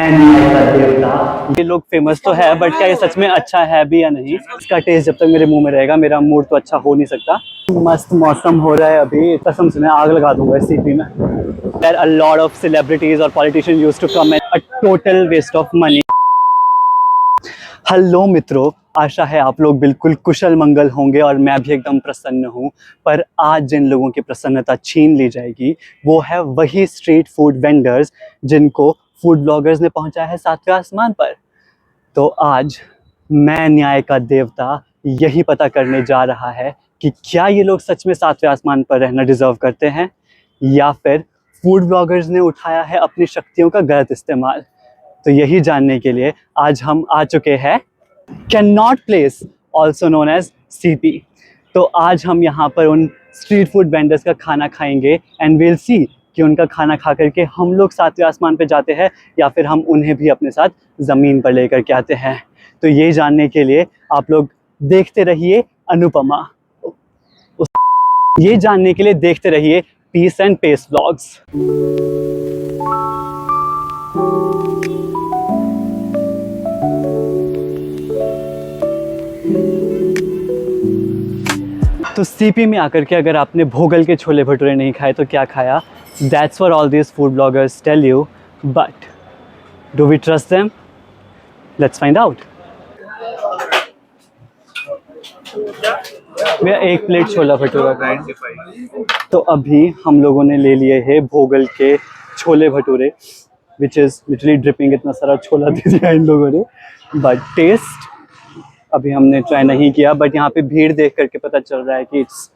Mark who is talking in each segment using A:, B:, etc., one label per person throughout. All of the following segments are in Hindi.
A: न्याय का देवता। ये लोग फेमस तो है, बट क्या ये सच में अच्छा है भी या नहीं, इसका टेस्ट जब तक मेरे मुंह में रहेगा मेरा मूड तो अच्छा हो नहीं सकता। मस्त मौसम हो रहा है अभी, कसम से मैं आग लगा दूंगा इस सीपी में। There are a lot of celebrities or politicians used to come and a total waste of money। Hello मित्रों, आशा है आप लोग बिल्कुल कुशल मंगल होंगे और मैं भी एकदम प्रसन्न हूँ। पर आज जिन लोगों की प्रसन्नता छीन ली जाएगी वो है वही स्ट्रीट फूड वेंडर्स जिनको फूड ब्लॉगर्स ने पहुंचाया है 7वें आसमान पर। तो आज मैं न्याय का देवता यही पता करने जा रहा है कि क्या ये लोग सच में 7वें आसमान पर रहना डिजर्व करते हैं या फिर फूड ब्लॉगर्स ने उठाया है अपनी शक्तियों का गलत इस्तेमाल। तो यही जानने के लिए आज हम आ चुके हैं Connaught place, also known as CP. तो आज हम यहाँ पर उन स्ट्रीट फूड वेंडर्स का खाना खाएंगे एंड विल सी कि उनका खाना खा करके हम लोग 7वें आसमान पे जाते हैं या फिर हम उन्हें भी अपने साथ ज़मीन पर लेकर के आते हैं। तो ये जानने के लिए आप लोग देखते रहिए अनुपमा, ये जानने के लिए देखते रहिए पीस एंड पेस व्लॉग्स। तो सीपी में आकर के अगर आपने भोगल के छोले भटूरे नहीं खाए तो क्या खाया? That's for all these food bloggers tell you, but do we trust them? Let's find out. मेरा एक प्लेट छोला भटूरा का। तो अभी हम लोगों ने ले लिए हैं भोगल के chole bhature, which is literally dripping. इतना सारा छोला दे दिया इन लोगों ने, बट टेस्ट अभी हमने ट्राई नहीं किया। बट यहाँ पे भीड़ देख करके पता चल रहा है कि it's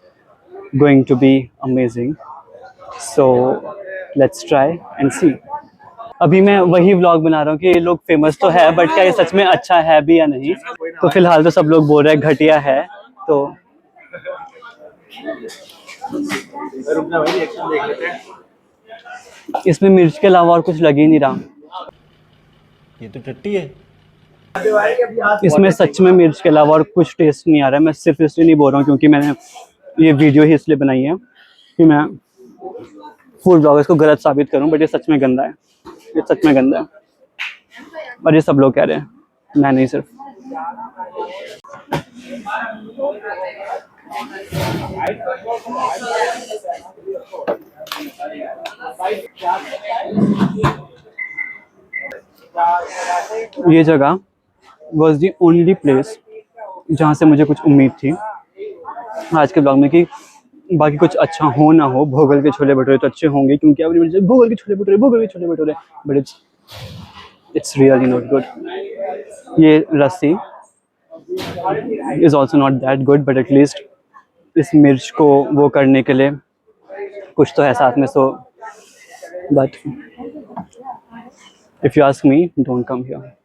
A: going to be amazing, so let's try and see. अभी मैं वही व्लॉग बना रहा हूँ कि ये लोग फेमस तो है, बट क्या ये सच में अच्छा है भी या नहीं। तो फिलहाल तो सब लोग बोल रहे हैं घटिया है। तो इसमें मिर्च के अलावा और कुछ लग ही नहीं रहा।
B: ये तो टट्टी है।
A: इसमें सच में मिर्च के अलावा और कुछ टेस्ट नहीं आ रहा है। मैं सिर्फ इसलिए नहीं बोल रहा हूँ क्योंकि मैंने ये वीडियो ही इसलिए बनाई है कि मैं फूड ब्लॉगर्स को गलत साबित करूँ, बट ये सच में गंदा है, ये सच में गंदा है और ये सब लोग कह रहे हैं, मैं नहीं सिर्फ। ये जगह वॉज दी ओनली प्लेस जहाँ से मुझे कुछ उम्मीद थी आज के ब्लॉग में कि बाकी कुछ अच्छा हो ना हो, भोगल के छोले भटूरे तो अच्छे होंगे क्योंकि अब मुझे भोगल के छोले भटूरे, भोगल के chole bhature, but it's really not good. ये lassi is also not that good, but at least इस मिर्च को वो करने के लिए कुछ तो है साथ में। So but if you ask me, don't come here.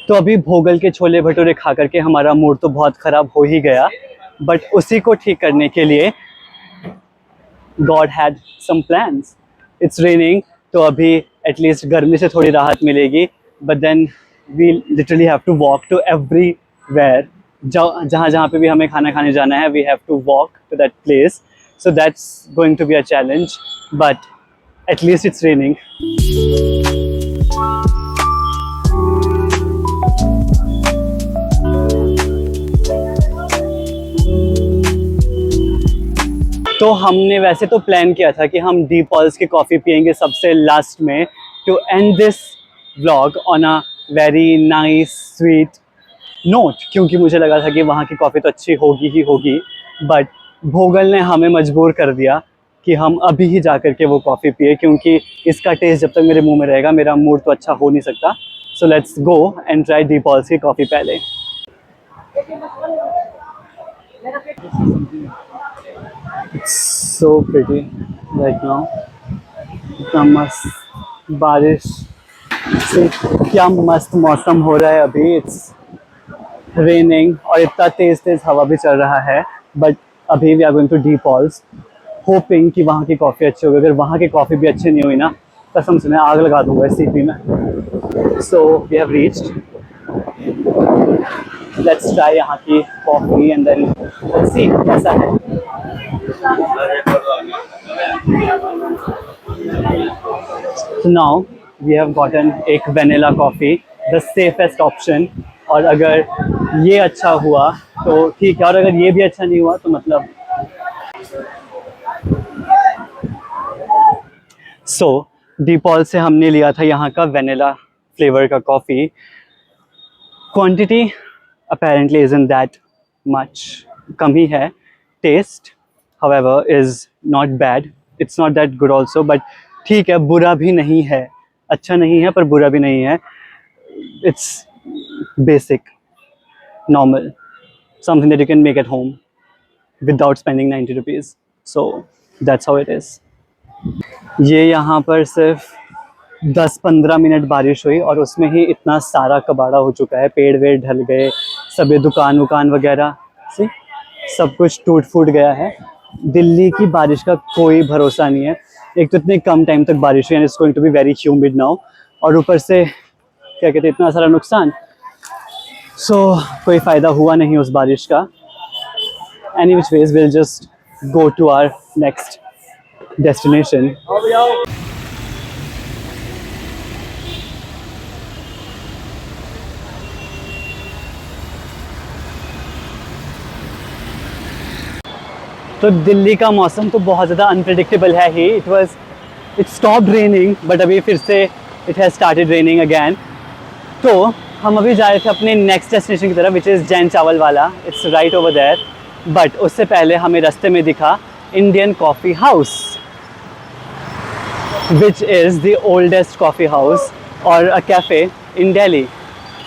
A: तो अभी भोगल के छोले भटूरे खा करके हमारा मूड तो बहुत ख़राब हो ही गया, बट उसी को ठीक करने के लिए god had some plans. It's raining, तो अभी एटलीस्ट गर्मी से थोड़ी राहत मिलेगी, but then we literally have to walk to everywhere. जहाँ जहाँ पे भी हमें खाना खाने जाना है, we have to walk to that place, so that's going to be a challenge, but at least it's raining. तो हमने वैसे तो प्लान किया था कि हम डी पॉल्स की कॉफ़ी पियेंगे सबसे लास्ट में, to end this vlog on a very nice sweet note, क्योंकि मुझे लगा था कि वहाँ की कॉफ़ी तो अच्छी होगी ही होगी। बट भोगल ने हमें मजबूर कर दिया कि हम अभी ही जा कर के वो कॉफ़ी पिए, क्योंकि इसका टेस्ट जब तक मेरे मुंह में रहेगा मेरा मूड तो अच्छा हो नहीं सकता। So let's go and try Di Paul's की कॉफ़ी पहले। So pretty right now, इतना मस्त बारिश से क्या मस्त मौसम हो रहा है अभी। इट्स रेनिंग और इतना तेज़ तेज़ हवा भी चल रहा है, बट अभी we are going to Di Paul's hoping कि वहाँ की कॉफ़ी अच्छी होगी। अगर वहाँ की कॉफ़ी भी अच्छी नहीं हुई ना, कसम से मैं आग लगा दूंगा इस सीपी में। So we have reached, let's try यहाँ की coffee and then let's see कैसा है। So now we have gotten एक vanilla coffee, the safest option. और अगर ये अच्छा हुआ तो ठीक है, और अगर ये भी अच्छा नहीं हुआ तो मतलब सो डीपॉल से हमने लिया था यहाँ का वेनिला फ्लेवर का coffee. Quantity apparently isn't that much, कम ही है. Taste however is not bad, it's not that good also, but ठीक है, बुरा भी नहीं है. अच्छा नहीं है पर बुरा भी नहीं है. It's basic, normal, something that you can make at home without spending 90 rupees. So that's how it is. ये यहाँ पर सिर्फ 10-15 मिनट बारिश हुई और उसमें ही इतना सारा कबाड़ा हो चुका है. पेड़ वेड़ ढल गए, सभी दुकान वुकान वगैरह से सब कुछ टूट फूट गया है. दिल्ली की बारिश का कोई भरोसा नहीं है. एक तो इतने कम टाइम तक बारिश हुई and it's going to be very humid now, और ऊपर से क्या कहते हैं इतना सारा नुकसान. सो कोई फ़ायदा हुआ नहीं उस बारिश का. Any which ways will just go to our next destination. तो दिल्ली का मौसम तो बहुत ज़्यादा अनप्रेडिक्टेबल है ही. इट स्टॉप्ड रेनिंग बट अभी फिर से it has started raining again. तो हम अभी जा रहे थे अपने नेक्स्ट डेस्टिनेशन की तरफ, which is Jain Chawal Wala. It's right over there. But उससे पहले हमें रास्ते में दिखा Indian coffee house, which is the oldest coffee house और अ कैफ़े इन दिल्ली.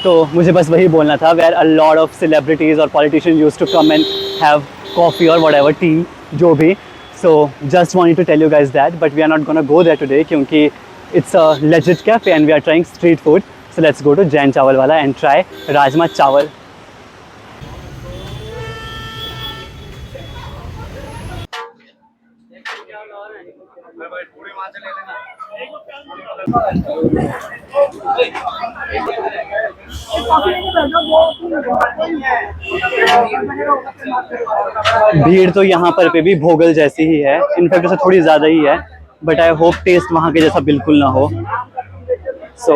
A: तो मुझे बस वही बोलना था, where a lot of celebrities और politician used to come and have coffee और व्हाटएवर टी जो भी. So just wanted to tell you guys that, but we are not gonna go there today क्योंकि it's a legit cafe and we are trying street food. So let's go to Jain Chawal Wala and try rajma चावल. भीड़ तो यहाँ पर पे भी भोगल जैसी ही है, इनफैक्ट उससे थोड़ी ज़्यादा ही है, बट आई होप टेस्ट वहाँ के जैसा बिल्कुल ना हो. So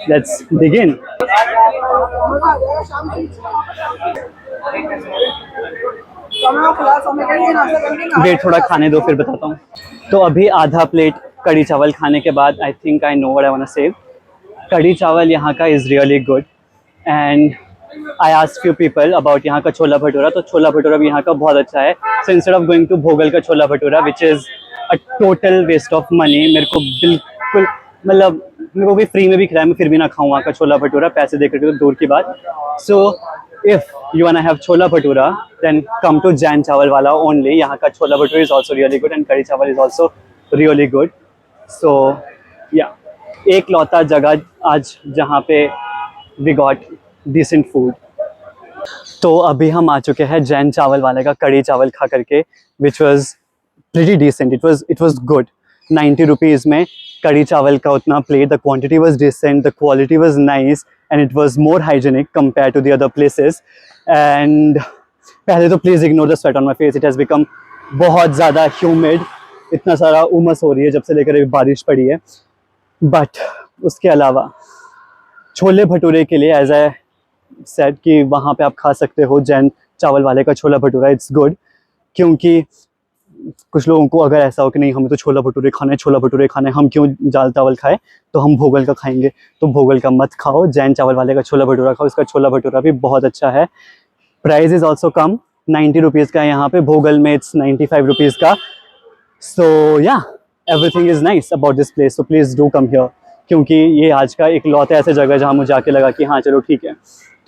A: let's begin. वेट थोड़ा खाने दो फिर बताता हूँ. तो अभी आधा प्लेट कड़ी चावल खाने के बाद I think I know what I want to say. कड़ी चावल यहाँ का is really good and I asked few people about यहाँ का छोला भटूरा. तो छोला भटूरा भी यहाँ का बहुत अच्छा है. So instead of going to Bhogal का chola bhatura which is a total waste of money, मेरे को बिल्कुल मतलब मेरे को भी फ्री में भी खिलाया, मैं फिर भी ना खाऊँ वहाँ का छोला भटूरा पैसे दे करके, तो दूर की बात. So if you want to have chola bhatura then come to Jain Chawal Wala only. यहाँ का chola bhatura is also really good and kadhi chawal is also really good. सो या एक लौता जगह आज जहाँ पे वी गॉट डिसेंट फूड. तो अभी हम आ चुके हैं जैन चावल वाले का कड़ी चावल खा करके, which was pretty decent. It was good. 90 rupees में कड़ी चावल का उतना plate. The quantity was decent, the quality was nice and it was more hygienic compare to the other places. And पहले तो please ignore the sweat on my face, it has become बहुत ज़्यादा ह्यूमिड. इतना सारा उमस हो रही है जब से लेकर अभी बारिश पड़ी है. बट उसके अलावा छोले भटूरे के लिए एज ए सेट कि वहाँ पे आप खा सकते हो जैन चावल वाले का छोला भटूरा. इट्स गुड क्योंकि कुछ लोगों को अगर ऐसा हो कि नहीं हमें तो छोला भटूरे खाने, हम क्यों दाल चावल खाएं, तो हम भोगल का खाएंगे. तो भोगल का मत खाओ, जैन चावल वाले का छोला भटूरा खाओ. इसका छोला भटूरा भी बहुत अच्छा है. Price is also come, 90 rupees का है यहाँ पे. भोगल में इट्स 95 रुपीज़ का. सो या everything is nice about this place. So please do come here क्योंकि ये आज का एक लौता ऐसे जगह जहाँ मुझे आके लगा कि हाँ चलो ठीक है,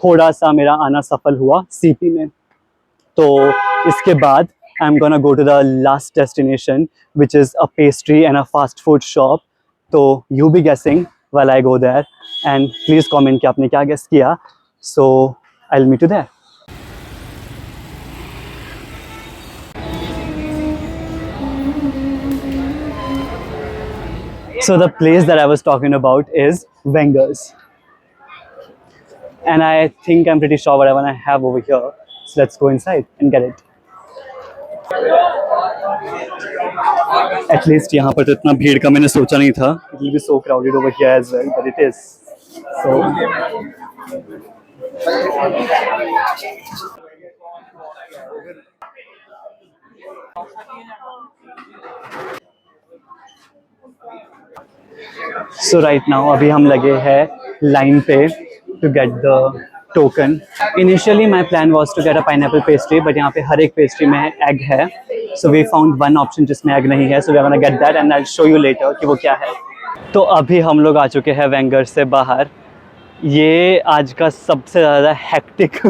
A: थोड़ा सा मेरा आना सफल हुआ सीपी में. तो इसके बाद I am gonna go to the last destination which is a pastry and a fast food shop. तो you be guessing while I go there and please comment कि आपने क्या गेस किया. So I will meet you there. So the place that I was talking about is Wenger's. And I think I'm pretty sure what I want to have over here. So let's go inside and get it. At least यहाँ पर तो इतना भीड़ का मैंने सोचा नहीं था. It will be so crowded over here as well, but it is. So So right now अभी हम लगे हैं लाइन पे to get the token. Initially my plan was to get a pineapple pastry, but यहाँ पे हर एक pastry में egg है. So we found one option जिसमें egg नहीं है. So we are gonna get that and I'll show you later कि वो क्या है. तो अभी हम लोग आ चुके हैं वेंगर से बाहर. ये आज का सबसे ज़्यादा हेक्टिक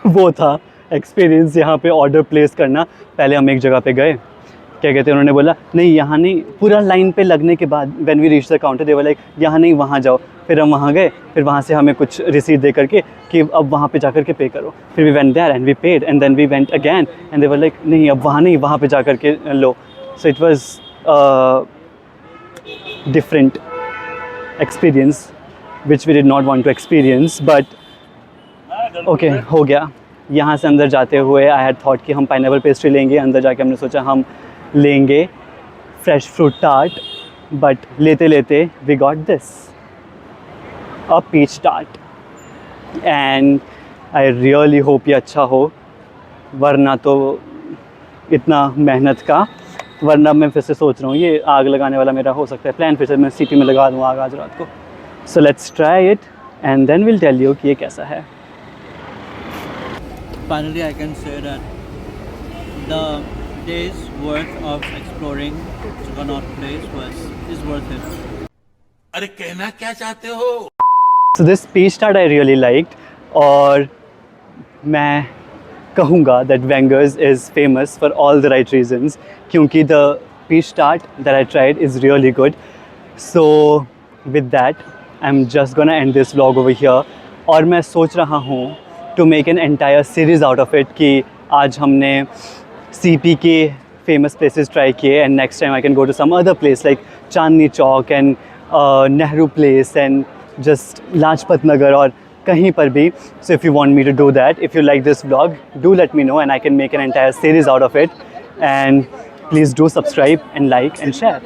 A: वो था एक्सपीरियंस यहाँ पे ऑर्डर प्लेस करना. पहले हम एक जगह पे गए, क्या कहते हैं, उन्होंने बोला नहीं यहाँ नहीं, पूरा लाइन पे लगने के बाद when we reach the counter they were like यहाँ नहीं वहाँ जाओ. फिर हम वहाँ गए, फिर वहाँ से हमें कुछ रिसीट दे करके कि अब वहाँ पे जा कर के पे करो. फिर we went there and we paid and then we went again and they were like नहीं अब वहाँ नहीं, वहाँ पे जा कर के लो. So it was different experience which we did not want to experience, but okay हो गया. यहाँ से अंदर जाते हुए आई हैड थॉट कि हम पाइनएप्पल पेस्ट्री लेंगे. अंदर जाके हमने सोचा हम लेंगे फ्रेश फ्रूट टार्ट, बट लेते लेते we got this a peach tart and I really hope ये अच्छा हो, वरना तो इतना मेहनत का. वरना मैं फिर से सोच रहा हूँ ये आग लगाने वाला मेरा हो सकता है प्लान, फिर से मैं सीपी में लगा दूँ आग आज रात को. So let's try it and then will tell you कि ये कैसा है.
C: Finally, I can say that the day's worth of exploring Juggernaut Place is worth it.
D: अरे कहना क्या चाहते हो?
A: So this peach tart I really liked, और मैं कहूँगा that Wenger's is famous for all the right reasons, क्योंकि the peach tart that I tried is really good. So with that, I'm just gonna end this vlog over here. और मैं सोच रहा हूँ to make an entire series out of it कि आज हमने CP के famous places try किए and next time I can go to some other place like Chandni Chowk and Nehru Place and just Lajpat Nagar और कहीं पर भी. So if you want me to do that, if you like this vlog, do let me know and I can make an entire series out of it. And please do subscribe and like and share.